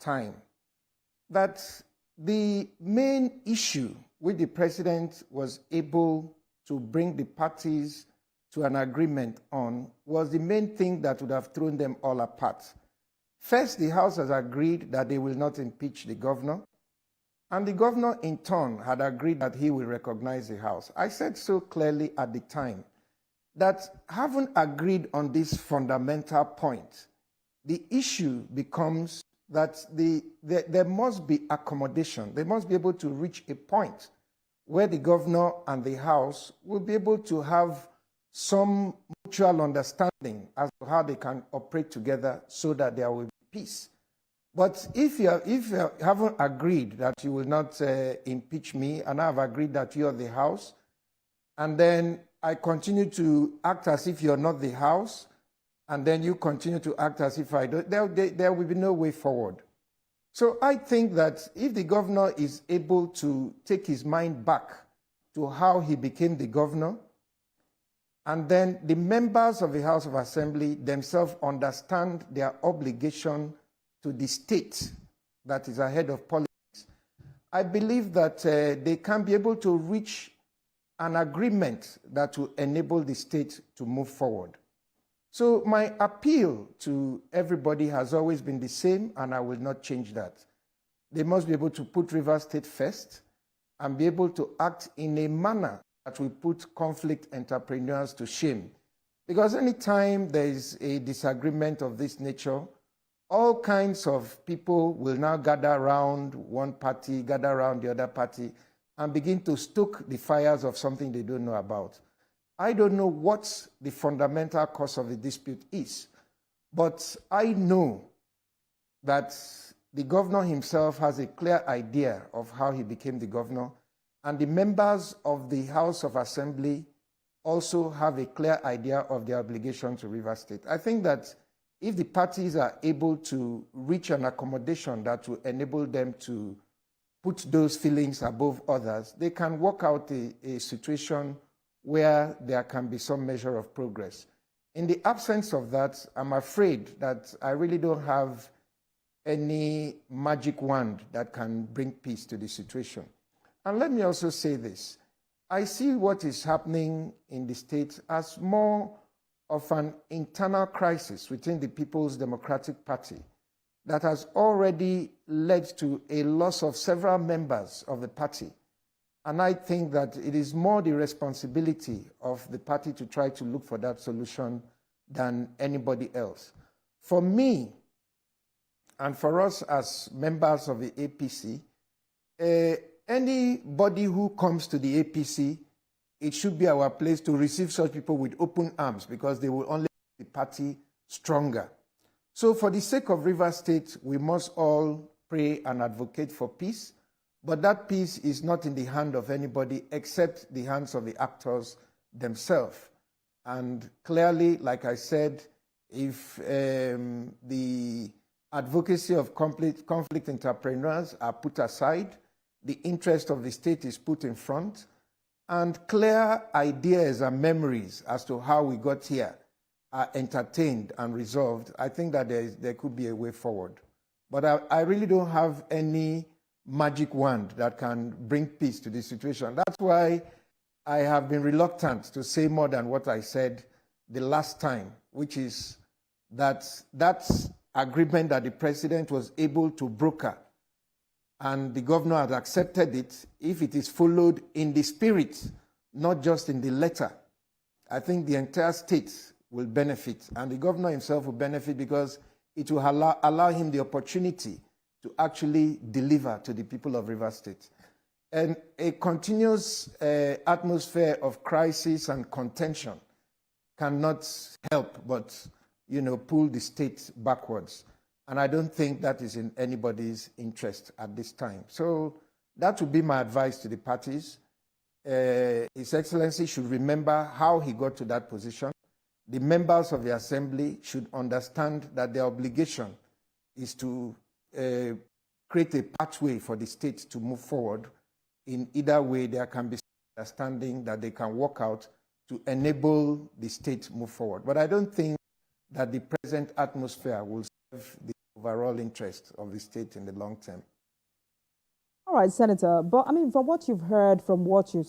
time that the main issue which the president was able to bring the parties to an agreement on was the main thing that would have thrown them all apart. First, the House has agreed that they will not impeach the governor, and the governor in turn had agreed that he will recognize the House. I said so clearly at the time that having agreed on this fundamental point, the issue becomes that there must be accommodation. They must be able to reach a point where the governor and the House will be able to have some mutual understanding as to how they can operate together so that there will be peace. But if you haven't agreed that you will not impeach me, and I have agreed that you are the House, and then I continue to act as if you're not the House, and then you continue to act as if I don't, there will be no way forward. So I think that if the governor is able to take his mind back to how he became the governor, and then the members of the House of Assembly themselves understand their obligation to the state that is ahead of politics, I believe that they can be able to reach an agreement that will enable the state to move forward. So my appeal to everybody has always been the same, and I will not change that. They must be able to put Rivers State first and be able to act in a manner that will put conflict entrepreneurs to shame. Because anytime there is a disagreement of this nature, all kinds of people will now gather around one party, gather around the other party, and begin to stoke the fires of something they don't know about. I don't know what the fundamental cause of the dispute is, but I know that the governor himself has a clear idea of how he became the governor, and the members of the House of Assembly also have a clear idea of their obligation to Rivers State. I think that if the parties are able to reach an accommodation that will enable them to put those feelings above others, they can work out a situation where there can be some measure of progress. In the absence of that, I'm afraid that I really don't have any magic wand that can bring peace to the situation. And let me also say this. I see what is happening in the state as more of an internal crisis within the People's Democratic Party that has already led to a loss of several members of the party. And I think that it is more the responsibility of the party to try to look for that solution than anybody else. For me, and for us as members of the APC, anybody who comes to the APC, it should be our place to receive such people with open arms, because they will only make the party stronger. So for the sake of Rivers State, we must all pray and advocate for peace. But that peace is not in the hand of anybody except the hands of the actors themselves. And clearly, like I said, if the advocacy of conflict entrepreneurs are put aside, the interest of the state is put in front, and clear ideas and memories as to how we got here are entertained and resolved, I think that there could be a way forward. But I really don't have any magic wand that can bring peace to the situation. That's why I have been reluctant to say more than what I said the last time, which is that agreement that the president was able to broker and the governor has accepted it, if it is followed in the spirit, not just in the letter, I think the entire state will benefit, and the governor himself will benefit, because it will allow him the opportunity to actually deliver to the people of Rivers State. And a continuous atmosphere of crisis and contention cannot help but, pull the state backwards. And I don't think that is in anybody's interest at this time. So that would be my advice to the parties. His Excellency should remember how he got to that position. The members of the Assembly should understand that their obligation is to create a pathway for the state to move forward. In either way, there can be understanding that they can work out to enable the state to move forward. But I don't think that the present atmosphere will serve the overall interest of the state in the long term. All right, Senator, but I mean, from what you've heard, from what you've